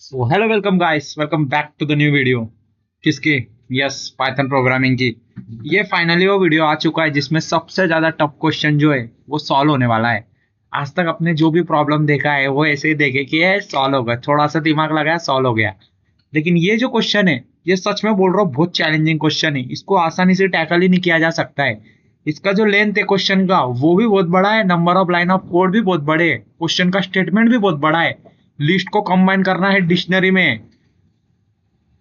So hello welcome guys, welcome back to the new video. किसकी? Yes, Python programming की। ये finally वो video आ चुका है जिसमें सबसे ज्यादा टफ क्वेश्चन जो है वो सॉल्व होने वाला है। आज तक अपने जो भी प्रॉब्लम देखा है वो ऐसे ही देखे कि ये सॉल्व हो गया, थोड़ा सा दिमाग लगाया सॉल्व हो गया। लेकिन ये जो क्वेश्चन है, ये सच में बोल रहा हूँ बहुत चैलेंजिंग क्वेश्चन है। इसको आसानी से टैकल ही नहीं किया जा सकता है। इसका जो लेंथ है क्वेश्चन का वो भी बहुत बड़ा है, number of line of code भी बहुत बड़े है, क्वेश्चन का स्टेटमेंट भी बहुत बड़ा है। लिस्ट को कंबाइन करना है डिक्शनरी में,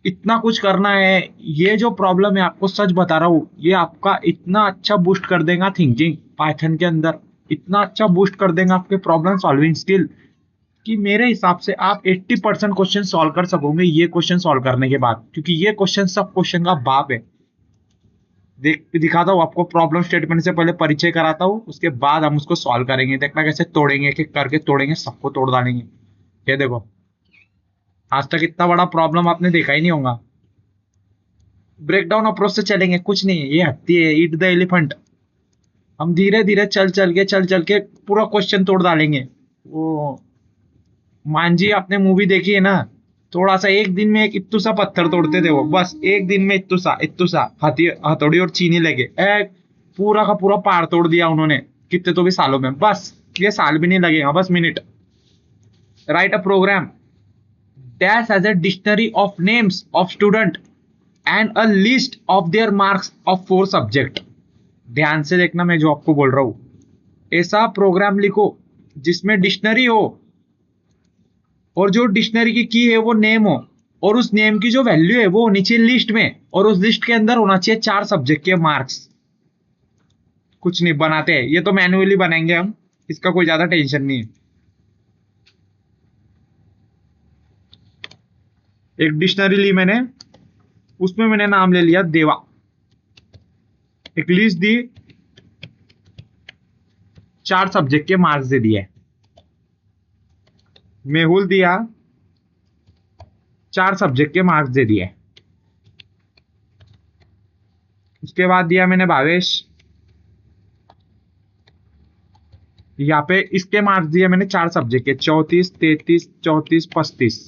इतना कुछ करना है। ये जो प्रॉब्लम है, आपको सच बता रहा हूँ, ये आपका इतना अच्छा बूस्ट कर देगा थिंकिंग पाइथन के अंदर, इतना अच्छा बूस्ट कर देगा आपके प्रॉब्लम सॉल्विंग स्किल कि मेरे हिसाब से आप 80% क्वेश्चन सॉल्व कर सकोगे ये क्वेश्चन सॉल्व करने के बाद, क्योंकि ये क्वेश्चन सब क्वेश्चन का बाप है। दिखाता हूँ आपको, प्रॉब्लम स्टेटमेंट से पहले परिचय कराता हूँ, उसके बाद हम उसको सॉल्व करेंगे। देखना कैसे तोड़ेंगे, एक एक करके तोड़ेंगे, सबको तोड़ डालेंगे। ये देखो, आज तक इतना बड़ा प्रॉब्लम आपने देखा ही नहीं होगा। ब्रेकडाउन अप्रोच से चलेंगे, कुछ नहीं है, ये हत्ती है, ईट द एलिफेंट। हम धीरे धीरे चल चल के पूरा क्वेश्चन तोड़ डालेंगे। वो मांझी आपने मूवी देखी है ना, थोड़ा सा एक दिन में एक इत्तू सा पत्थर तोड़ते थे वो, बस एक दिन में इत्तू सा हाथी हथौड़ी और चीनी लेके एक पूरा का पूरा पहाड़ तोड़ दिया उन्होंने, कितने तो भी सालों में। बस ये साल भी नहीं लगेगा, बस minute. Write a program dash as a dictionary of names of student and a list of their marks of 4 subject। ध्यान से देखना, मैं जो आपको बोल रहा हूं, ऐसा प्रोग्राम लिखो जिसमें डिक्शनरी हो और जो डिक्शनरी की है वो नेम हो, और उस नेम की जो वैल्यू है वो होनी चाहिए लिस्ट में, और उस लिस्ट के अंदर होना चाहिए 4 सब्जेक्ट के मार्क्स। कुछ नहीं बनाते हैं, ये तो मैन्युअली बनाएंगे हम, इसका कोई ज्यादा टेंशन नहीं है। एक डिक्शनरी ली मैंने, उसमें मैंने नाम ले लिया देवा, एक लिस्ट दी, 4 सब्जेक्ट के मार्क्स दे दिए। मेहुल दिया, 4 सब्जेक्ट के मार्क्स दे दिए। उसके बाद दिया मैंने भावेश, यहाँ पे इसके मार्क्स दिए मैंने 4 सब्जेक्ट के, 34, 33, 34, 35।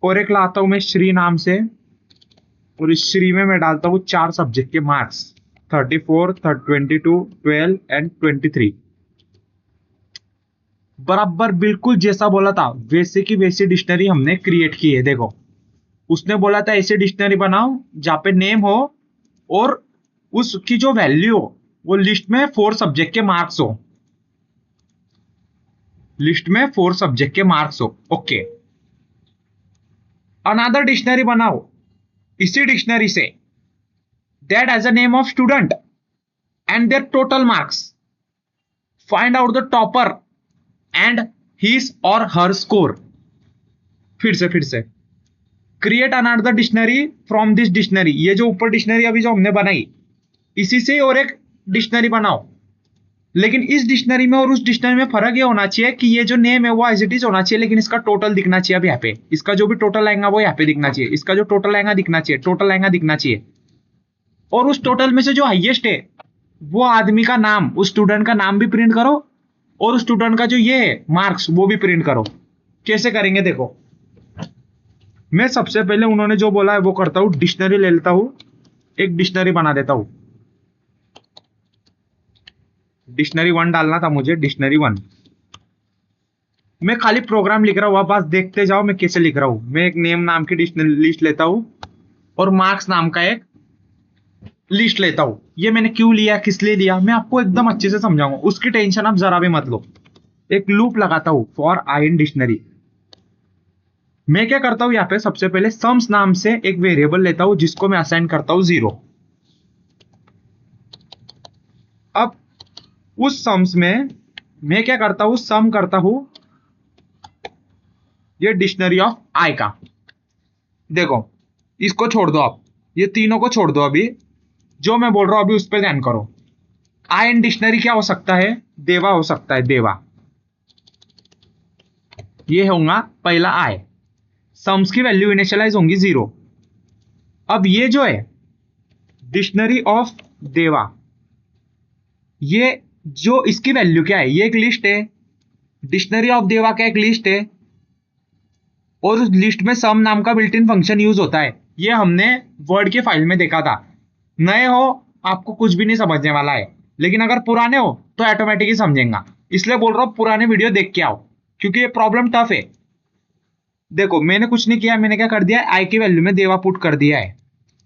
और एक लाता हूं मैं श्री नाम से, और इस श्री में मैं डालता हूं 4 सब्जेक्ट के मार्क्स, 34, 22, 12 एंड 23। बराबर बिल्कुल जैसा बोला था वैसे की वैसी डिक्शनरी हमने क्रिएट की है। देखो, उसने बोला था ऐसे डिक्शनरी बनाओ जहां पे नेम हो और उसकी जो वैल्यू हो वो लिस्ट में 4 सब्जेक्ट के मार्क्स हो, लिस्ट में 4 सब्जेक्ट के मार्क्स हो। ओके, अनदर डिक्शनरी बनाओ इसी डिक्शनरी से, that as a name of student and their total marks, find out the topper and his or her score. फिर से create another dictionary from this dictionary. ये जो ऊपर डिक्शनरी अभी जो हमने बनाई, इसी से और एक डिक्शनरी बनाओ, लेकिन इस डिक्शनरी में और उस डिक्शनरी में फर्क ये होना चाहिए कि ये जो नेम है वो एज इट इज होना चाहिए, लेकिन इसका टोटल दिखना चाहिए। अब यहाँ पे इसका जो भी टोटल आएगा वो यहाँ पे दिखना चाहिए, इसका जो टोटल आएगा दिखना चाहिए, टोटल आएगा दिखना चाहिए। और उस टोटल में से जो हाईएस्ट है वो आदमी का नाम, उस स्टूडेंट का नाम भी प्रिंट करो, और उस स्टूडेंट का जो ये है मार्क्स वो भी प्रिंट करो। कैसे करेंगे देखो, मैं सबसे पहले उन्होंने जो बोला है वो करता हूं, डिक्शनरी ले लेता हूं, एक डिक्शनरी बना देता हूं। डिक्शनरी 1 डालना था मुझे, डिक्शनरी 1। मैं खाली प्रोग्राम लिख रहा हूं, आप बस देखते जाओ मैं कैसे लिख रहा हूं। मैं एक नेम नाम की डिक्शनरी लिस्ट लेता हूं और मार्क्स नाम का एक लिस्ट लेता हूं। ये मैंने क्यों लिया, किस लिए लिया, मैं आपको एकदम अच्छे से समझाऊंगा, उसकी टेंशन आप जरा भी मत लो। एक लूप लगाता हूं फॉर आई इन डिक्शनरी। मैं क्या करता हूं, यहाँ पे सबसे पहले सम्स नाम से एक वेरिएबल लेता हूं जिसको मैं असाइन करता हूं 0। अब उस सम्स में मैं क्या करता हूं, सम करता हूं ये डिक्शनरी ऑफ आई का। देखो, इसको छोड़ दो आप, ये तीनों को छोड़ दो अभी, जो मैं बोल रहा हूं अभी उस पर ध्यान करो। आई इन डिक्शनरी क्या हो सकता है, देवा हो सकता है, देवा। ये होगा पहला आई, सम्स की वैल्यू इनिशियलाइज होंगी 0। अब ये जो है डिक्शनरी ऑफ देवा, ये जो इसकी वैल्यू क्या है, ये एक लिस्ट है, डिक्शनरी ऑफ देवा का एक लिस्ट है। और उस लिस्ट में सम नाम का बिल्ट इन फंक्शन यूज होता है। ये हमने वर्ड के फाइल में देखा था। नए हो आपको कुछ भी नहीं समझने वाला है, लेकिन अगर पुराने हो तो ऑटोमेटिक ही समझेगा। इसलिए बोल रहा हूँ पुराने वीडियो देख के आओ, क्योंकि ये प्रॉब्लम टफ है। देखो मैंने कुछ नहीं किया, मैंने क्या कर दिया, आई की वैल्यू में देवा पुट कर दिया है।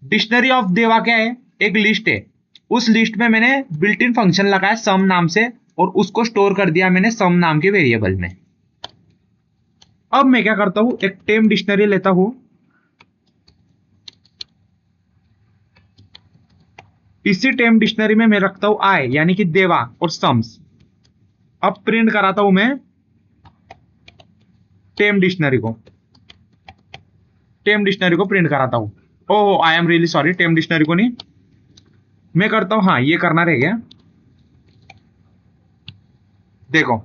डिक्शनरी ऑफ देवा क्या है, एक लिस्ट है। उस लिस्ट में मैंने बिल्ट इन फंक्शन लगाया सम नाम से, और उसको स्टोर कर दिया मैंने सम नाम के वेरिएबल में। अब मैं क्या करता हूं, एक टेम डिक्शनरी लेता हूं, इसी टेम डिक्शनरी में मैं रखता हूं आई यानी कि देवा और सम्स। अब प्रिंट कराता हूं मैं टेम डिक्शनरी को, टेम डिक्शनरी को प्रिंट कराता हूं। Oh I am really sorry, टेम डिक्शनरी को नहीं, मैं करता हूं, हाँ ये करना रह गया। देखो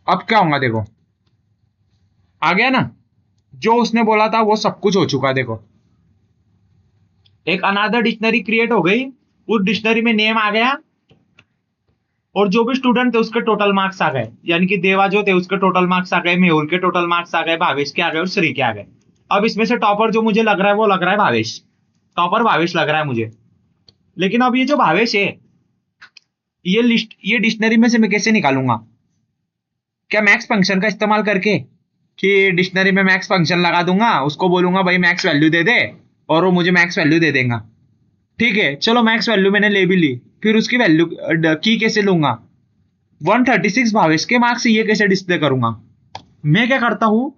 अब क्या होगा, देखो आ गया ना, जो उसने बोला था वो सब कुछ हो चुका। देखो एक अनादर डिक्शनरी क्रिएट हो गई, उस डिक्शनरी में नेम आ गया, और जो भी स्टूडेंट थे उसके टोटल मार्क्स आ गए, यानी कि देवा जो थे उसके टोटल मार्क्स आ गए, मेहुल के टोटल मार्क्स आ गए, भावेश के आ गए और श्री के आ गए। अब इसमें से टॉपर जो मुझे लग रहा है वो लग रहा है भावेश, टॉपर भावेश लग रहा है मुझे। लेकिन अब ये जो भावेश है, ये लिस्ट, ये डिक्शनरी में से मैं कैसे निकालूंगा? क्या मैक्स फंक्शन का इस्तेमाल करके, कि डिक्शनरी में मैक्स फंक्शन लगा दूंगा, उसको बोलूंगा भाई मैक्स वैल्यू दे दे, और वो मुझे मैक्स वैल्यू दे देगा। ठीक है चलो मैक्स वैल्यू मैंने ले भी ली, फिर उसकी वैल्यू की कैसे लूंगा? 136 भावेश के मार्क्स ये कैसे डिस्प्ले करूंगा? मैं क्या करता हूं,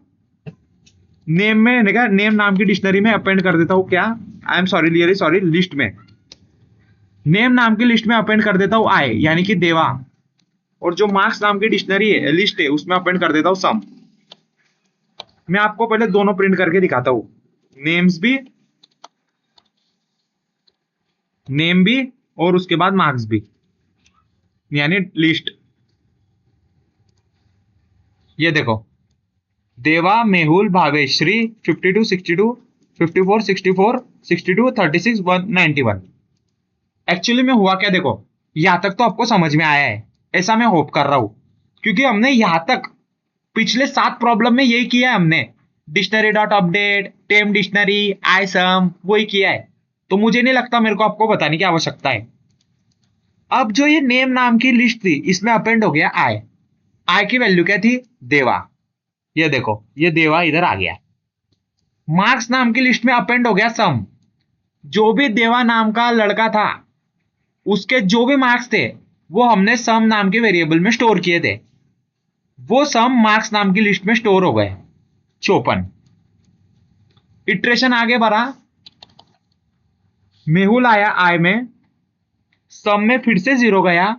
नेम में नेम नाम की डिक्शनरी में अपेंड कर देता हूं, क्या, I am sorry really sorry, list में, नेम नाम की लिस्ट में अपेंड कर देता हूं आई यानी कि देवा, और जो मार्क्स नाम की डिक्शनरी है, लिस्ट है, उसमें अपेंड कर देता हूं सम। मैं आपको पहले दोनों प्रिंट करके दिखाता हूं, नेम्स भी, नेम भी, और उसके बाद मार्क्स भी, यानी लिस्ट। ये देखो देवा, मेहुल, भावेश, श्री, 52, 62, 54, 64, 62, 36, 191। एक्चुअली में हुआ क्या, देखो यहां तक तो आपको समझ में आया है, ऐसा मैं होप कर रहा हूं, क्योंकि हमने यहां तक पिछले 7 प्रॉब्लम में यही किया है हमने, डिक्शनरी डॉट अपडेट, टेम डिक्शनरी, आई सम, वही किया है। तो मुझे नहीं लगता मेरे को आपको बताने की आवश्यकता है। अब जो ये नेम नाम की लिस्ट थी, इसमें अपेंड हो गया आई, आई की वैल्यू क्या थी, देवा, ये देखो ये देवा इधर आ गया। मार्क्स नाम की लिस्ट में अपेंड हो गया सम, जो भी देवा नाम का लड़का था उसके जो भी मार्क्स थे वो हमने सम नाम के वेरिएबल में स्टोर किए थे, वो सम मार्क्स नाम की लिस्ट में स्टोर हो गए 54। इटरेशन आगे बढ़ा, मेहुल आया आई में, सम में फिर से 0 गया,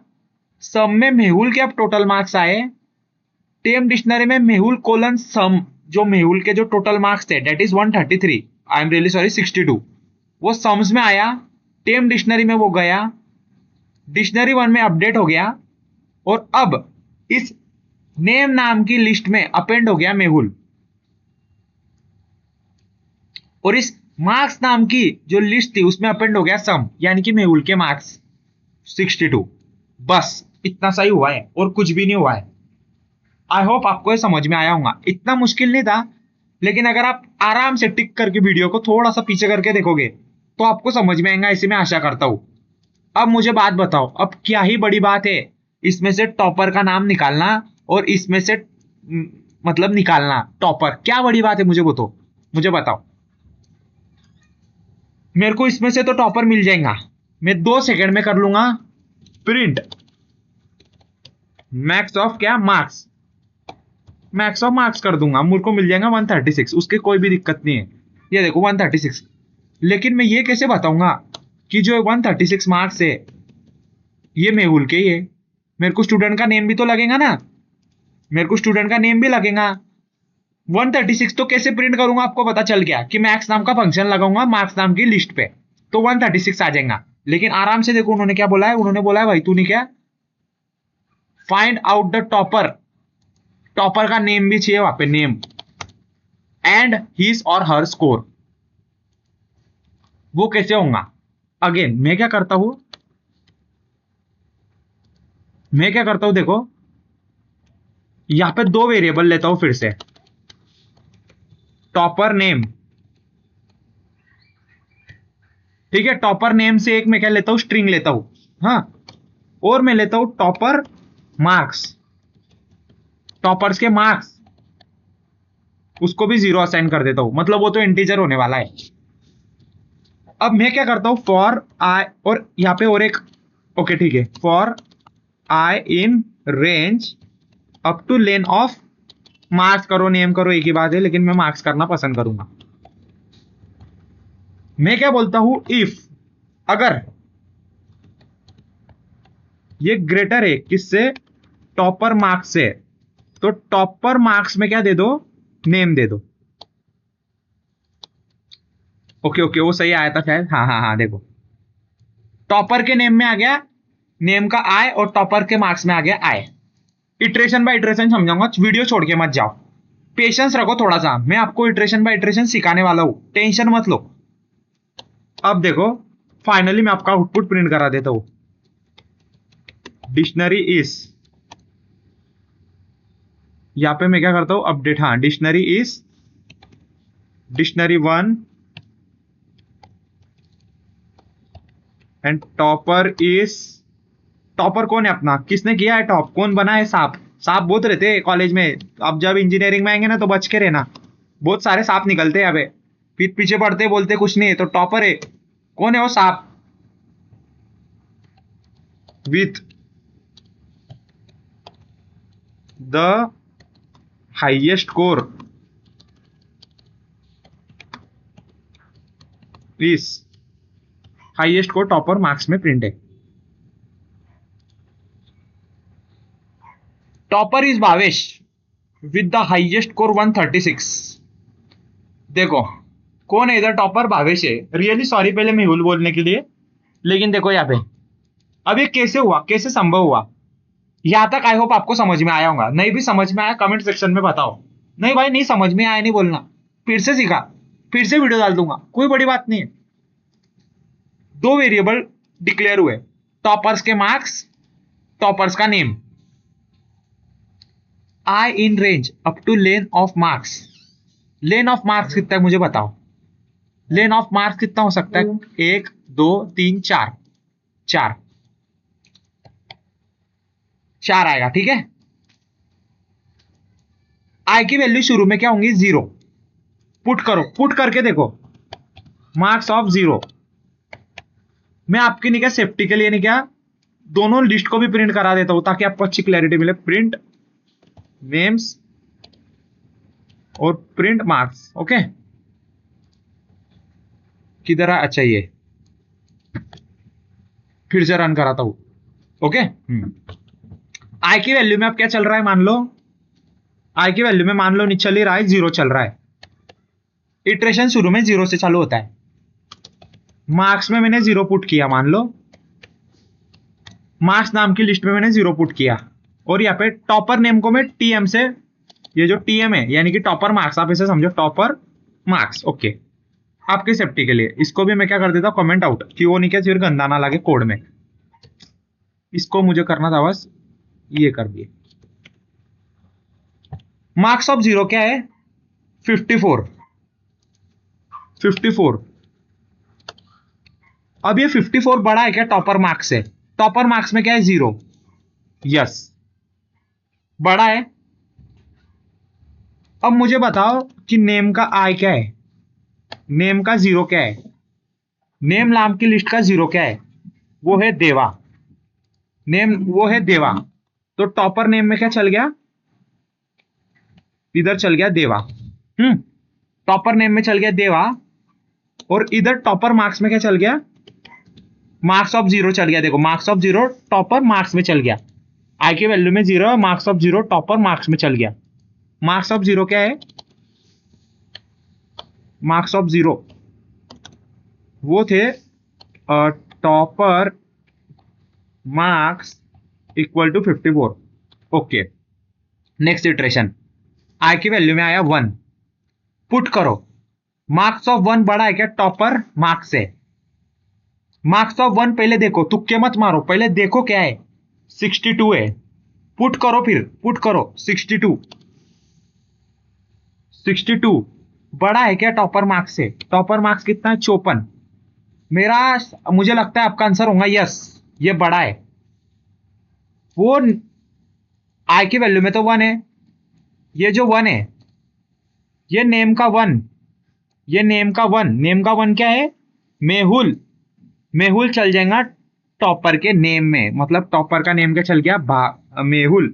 सम में मेहुल के अब टोटल मार्क्स आए, टेम डिक्शनरी में मेहुल कोलन सम, जो मेहुल के जो टोटल मार्क्स थे that is 133, I am really sorry 62, वो सम्स में आया, टेम डिक्शनरी में वो गया, डिक्शनरी 1 में अपडेट हो गया, और अब इस नेम नाम की लिस्ट में अपेंड हो गया मेहुल, और इस मार्क्स नाम की जो लिस्ट थी उसमें अपेंड हो गया सम, यानी कि मेहुल के मार्क्स 62। बस इतना सही हुआ है और कुछ भी नहीं हुआ है। आई होप आपको ये समझ में आया होगा, इतना मुश्किल नहीं था, लेकिन अगर आप आराम से टिक करके वीडियो को थोड़ा सा पीछे करके देखोगे तो आपको समझ में आएगा, इसी में आशा करता हूं। अब मुझे बात बताओ, अब क्या ही बड़ी बात है इसमें से टॉपर का नाम निकालना, और इसमें से मतलब निकालना टॉपर, क्या बड़ी बात है मुझे बताओ। मेरे को इसमें से तो टॉपर मिल जाएगा, मैं 2 सेकंड में कर लूंगा प्रिंट मैक्स ऑफ क्या, मार्क्स, मैक्स ऑफ मार्क्स कर दूंगा, मुझको मिल जाएगा 136, उसकी कोई भी दिक्कत नहीं है। ये देखो 136, लेकिन मैं ये कैसे बताऊंगा कि जो 136 मार्क्स है ये मेहुल के ही है? मेरे को स्टूडेंट का नेम भी तो लगेगा ना, मेरे को स्टूडेंट का नेम भी लगेगा। 136 तो कैसे प्रिंट करूंगा, आपको पता चल गया कि मैक्स नाम का फंक्शन लगाऊंगा मार्क्स नाम की लिस्ट पे, तो 136 आ जाएगा। लेकिन आराम से देखो उन्होंने क्या बोला है, उन्होंने बोला है भाई तूने क्या, find out the topper, topper का नेम भी चाहिए वहां पे, name and his or her score. वो कैसे होगा? अगेन मैं क्या करता हूं, देखो यहां पे दो वेरिएबल लेता हूं फिर से, टॉपर नेम, ठीक है। टॉपर नेम से एक मैं क्या लेता हूं, स्ट्रिंग लेता हूं, हाँ। और मैं लेता हूं टॉपर मार्क्स, टॉपर्स के मार्क्स, उसको भी 0 असाइन कर देता हूं, मतलब वो तो इंटीजर होने वाला है। अब मैं क्या करता हूं, फॉर आई, और यहां पे और एक, ओके ठीक है, for I in range up two lane of, marks करो नेम करो एक ही बात है, लेकिन मैं मार्क्स करना पसंद करूंगा। मैं क्या बोलता हूं, इफ, अगर ये ग्रेटर है किससे, टॉपर मार्क्स से, तो टॉपर मार्क्स में क्या दे दो, नेम दे दो। ओके ओके, वो सही आया था शायद, हाँ हाँ हाँ, देखो टॉपर के नेम में आ गया नेम का आई, और टॉपर के मार्क्स में आ गया आई। इटरेशन बाय इटरेशन समझाऊंगा, वीडियो छोड़ के मत जाओ, पेशेंस रखो थोड़ा सा, मैं आपको इटरेशन बाय इटरेशन सिखाने वाला हूं, टेंशन मत लो। अब देखो फाइनली मैं आपका आउटपुट प्रिंट करा देता हूं, डिक्शनरी इज, यहां पे मैं क्या करता हूं, अपडेट, हाँ, dictionary is dictionary 1 and topper is, topper कौन है अपना, किसने किया है टॉप, कौन बना है, सांप, सांप बहुत रहते हैं कॉलेज में, अब जब इंजीनियरिंग में आएंगे ना तो बच के रहना, बहुत सारे सांप निकलते हैं, अबे पीठ पीछे पड़ते बोलते कुछ नहीं है, तो टॉपर है, कौन है वो सांप, with the highest score is, highest score topper marks में प्रिंट है, topper is Bhavesh with the highest score 136। देखो कौन है इधर, टॉपर भावेश है, रियली सॉरी पहले मेहुल बोलने के लिए, लेकिन देखो यहाँ पे अब ये कैसे हुआ, कैसे संभव हुआ, यहां तक आई होप आपको समझ में आया होगा, नहीं भी समझ में आया कमेंट सेक्शन में बताओ, नहीं भाई नहीं समझ में आया नहीं बोलना, फिर से सीखा, फिर से वीडियो डाल दूंगा, कोई बड़ी बात नहीं है। दो वेरिएबल डिक्लेयर हुए, टॉपर्स के मार्क्स, टॉपर्स का name, I in range up two lane of marks, lane of marks कितना है मुझे बताओ, लेन ऑफ मार्क्स कितना हो सकता है, 1 2 3 4, 4 4 आएगा, ठीक है। आई की वैल्यू शुरू में क्या होंगी, 0, पुट करो, पुट करके देखो, मार्क्स ऑफ 0, मैं आपकी नहीं क्या सेफ्टी के लिए नहीं क्या दोनों लिस्ट को भी प्रिंट करा देता हूं ताकि आपको अच्छी क्लैरिटी मिले, प्रिंट नेम्स और प्रिंट मार्क्स, ओके। किधर है, अच्छा ये, फिर से रन कराता हूं, ओके। आई की वैल्यू में अब क्या चल रहा है, मान लो आई की वैल्यू में मान लो नहीं चल ही रहा है, 0 चल रहा है, इटरेशन शुरू में 0 से चालू होता है, मार्क्स में मैंने 0 पुट किया, मान लो मार्क्स नाम की लिस्ट में मैंने 0 पुट किया, और यहाँ पे टॉपर नेम को मैं टीएम से, ये जो टीएम है यानी कि टॉपर मार्क्स, आप इसे समझो टॉपर मार्क्स, ओके। आपकी सेफ्टी के लिए इसको भी मैं क्या कर देता हूं, कमेंट आउट, कि वो नहीं क्या फिर गंदा ना लगे कोड में, इसको मुझे करना था बस, ये कर दिए। मार्क्स ऑफ 0 क्या है, 54, 54। अब ये 54 बड़ा है क्या टॉपर मार्क्स से, टॉपर मार्क्स में क्या है, 0, यस बड़ा है। अब मुझे बताओ कि नेम का आई क्या है, नेम का 0 क्या है, नेम नाम की लिस्ट का 0 क्या है, वो है देवा, नेम वो है देवा, तो टॉपर नेम में क्या चल गया, इधर चल गया देवा, टॉपर नेम में चल गया देवा, और इधर टॉपर मार्क्स में क्या चल गया, मार्क्स ऑफ 0 चल गया, देखो मार्क्स ऑफ 0 टॉपर मार्क्स में चल गया, आई की वैल्यू में 0, मार्क्स ऑफ 0 टॉपर मार्क्स में चल गया। मार्क्स ऑफ 0 क्या है, मार्क्स ऑफ 0 वो थे topper marks equal to 54, okay. Next iteration, I की वैल्यू में आया 1, पुट करो, मार्क्स ऑफ 1 बड़ा है क्या टॉपर मार्क्स से, मार्क्स ऑफ 1 पहले देखो, तुक्के मत मारो, पहले देखो क्या है, 62 है, पुट करो, फिर पुट करो 62। 62 बड़ा है क्या टॉपर मार्क्स से? टॉपर मार्क्स कितना है? 54। मेरा मुझे लगता है आपका आंसर होगा यस, ये बड़ा है। वो आई की वैल्यू में तो 1 है, ये जो 1 है, ये नेम का 1, ये नेम का 1, नेम का 1 क्या है? मेहुल। मेहुल चल जाएगा टॉपर के नेम में, मतलब टॉपर का नेम क्या चल गया? मेहुल।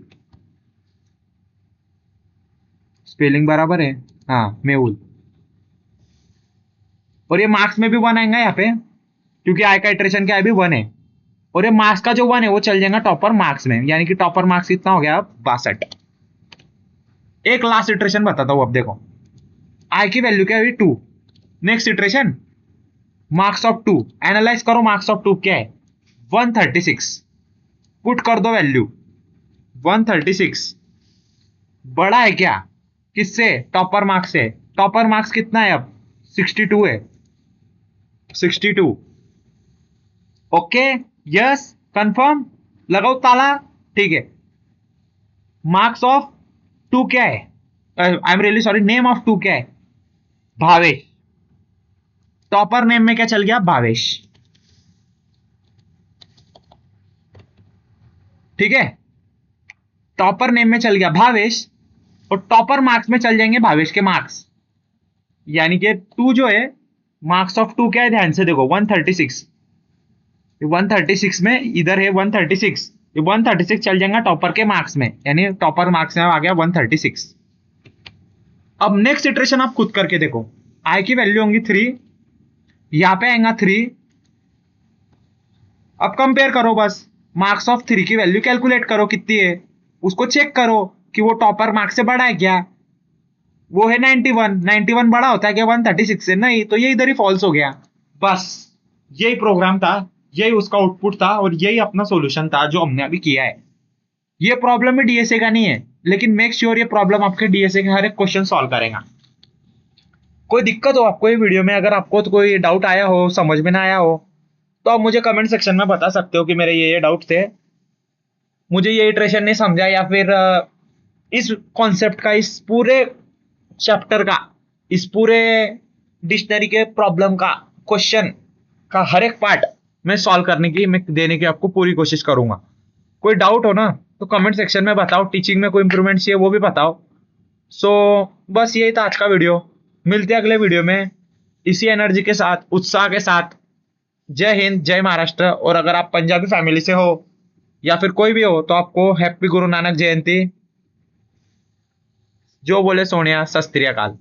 स्पेलिंग बराबर है, हाँ मेहुल। और ये मार्क्स में भी 1 आएगा यहाँ पे, क्योंकि आई का इटरेशन क्या है भी 1 है। और ये मार्क्स का जो 1 है वो चल जाएगा टॉपर मार्क्स में, यानी कि टॉपर मार्क्स कितना हो गया? 62। एक लास्ट इटरेशन बताता हूं, अब देखो आई की वैल्यू क्या है? 2। Next iteration marks of 2, analyse करो मार्क्स ऑफ 2 क्या है? 136। पुट कर दो वैल्यू 136। बड़ा है क्या किससे? टॉपर मार्क्स से। टॉपर मार्क्स कितना है अब? 62 है, 62। ओके, यस, कंफर्म, लगाओ ताला। ठीक है, मार्क्स ऑफ 2 क्या है? आई am really sorry, name of 2 क्या है? भावेश। टॉपर नेम में क्या चल गया? भावेश। ठीक है, टॉपर नेम में चल गया भावेश, और टॉपर मार्क्स में चल जाएंगे भावेश के मार्क्स, यानी कि 2 जो है, मार्क्स ऑफ 2 क्या है? ध्यान से देखो 136। 136 में इधर है 136, ये 136 चल जाएगा टॉपर के मार्क्स में, यानी टॉपर मार्क्स में आ गया 136। अब नेक्स्ट इटरेशन आप खुद करके देखो, आई की वैल्यू होंगी 3, यहां पे आएगा 3। अब कंपेयर करो, बस मार्क्स ऑफ 3 की वैल्यू कैलकुलेट करो कितनी है, उसको चेक करो कि वो टॉपर मार्क्स से बड़ा है क्या? वो है 91। 91 बड़ा होता है क्या 136 से? नहीं, तो ये इधर ही फॉल्स हो गया। बस यही प्रोग्राम था, यही उसका आउटपुट था, और यही अपना सॉल्यूशन था जो हमने अभी किया है। ये प्रॉब्लम में डीएसए का नहीं है, लेकिन मेक श्योर ये प्रॉब्लम आपके डीएसए के हर एक क्वेश्चन सॉल्व करेगा। कोई दिक्कत हो आपको ये वीडियो में, अगर आपको तो कोई डाउट आया हो, समझ में ना आया हो, तो आप मुझे कमेंट सेक्शन में बता सकते हो कि मेरे ये डाउट थे, मुझे ये इटरेशन नहीं समझा, या फिर इस कॉन्सेप्ट का, इस पूरे चैप्टर का, इस पूरे डिक्शनरी के प्रॉब्लम का, क्वेश्चन का हर एक पार्ट मैं सॉल्व करने की, मैं देने की आपको पूरी कोशिश करूंगा। कोई डाउट हो ना तो कमेंट सेक्शन में बताओ, टीचिंग में कोई इंप्रूवमेंट चाहिए वो भी बताओ। सो बस यही था आज का वीडियो, मिलते हैं अगले वीडियो में इसी एनर्जी के साथ, उत्साह के साथ। जय हिंद, जय महाराष्ट्र। और अगर आप पंजाबी फैमिली से हो या फिर कोई भी हो तो आपको हैप्पी गुरु नानक जयंती। जो बोले सोनिया, सत श्री अकाल।